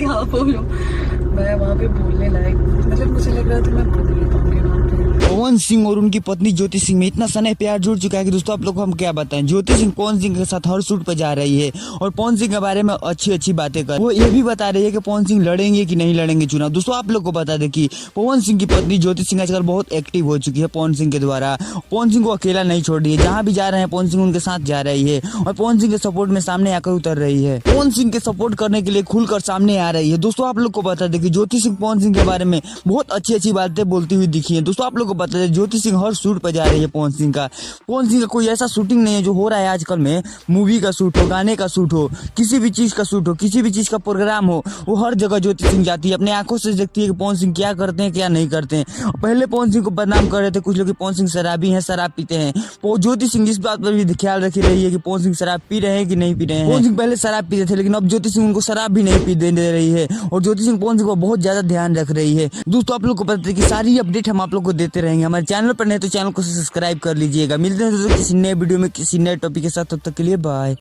क्या बोलूं, मैं वहाँ पे बोलने लायक, मतलब मुझे लग रहा था मैं बोल नहीं पाऊंगी वहाँ पे। पवन सिंह और उनकी पत्नी ज्योति सिंह में इतना सने प्यार जुड़ चुका है कि दोस्तों आप लोग को हम क्या बताएं। ज्योति सिंह पवन सिंह के साथ हर शूट पर जा रही है और पवन सिंह के बारे में अच्छी अच्छी बातें कर, वो ये भी बता रही है कि पवन सिंह लड़ेंगे कि नहीं लड़ेंगे चुनाव। दोस्तों आप लोग को बता दें कि पवन सिंह की पत्नी ज्योति सिंह आजकल बहुत एक्टिव हो चुकी है पवन सिंह के द्वारा। पवन सिंह को अकेला नहीं छोड़ रही है, जहाँ भी जा रहे हैं पवन सिंह उनके साथ जा रही है और पवन सिंह के सपोर्ट में सामने आकर उतर रही है, पवन सिंह के सपोर्ट करने के लिए खुलकर सामने आ रही है। दोस्तों आप लोग को बता दें कि ज्योति सिंह पवन सिंह के बारे में बहुत अच्छी अच्छी बातें बोलती हुई दिखी है। दोस्तों आप लोग को बता दें ज्योति सिंह हर शूट पर जा रही है पवन सिंह का कोई ऐसा शूटिंग नहीं है जो हो रहा है आजकल में, मूवी का शूट हो, गाने का शूट हो, किसी भी चीज का शूट हो, किसी भी चीज का प्रोग्राम हो, वो हर जगह ज्योति सिंह जाती है, अपने आंखों से देखती है कि पवन सिंह क्या करते हैं क्या नहीं करते हैं। पहले पवन सिंह को बदनाम कर रहे थे कुछ लोग कि पवन सिंह शराबी हैं, शराब पीते हैं। वो ज्योति सिंह इस बात पर भी ख्याल रखी रही है कि पवन सिंह शराब पी रहे हैं कि नहीं पी रहे हैं। पवन सिंह पहले शराब पीते थे लेकिन अब ज्योति सिंह उनको शराब भी नहीं पी दे रही है और ज्योति सिंह पवन सिंह को बहुत ज्यादा ध्यान रख रही है। दोस्तों आप लोग को पता है कि सारी अपडेट हम आप लोग को देते रहेंगे। हमारे चैनल पर नहीं तो चैनल को सब्सक्राइब कर लीजिएगा। मिलते हैं दोस्तों किसी नए वीडियो में किसी नए टॉपिक के साथ, तब तक के लिए बाय।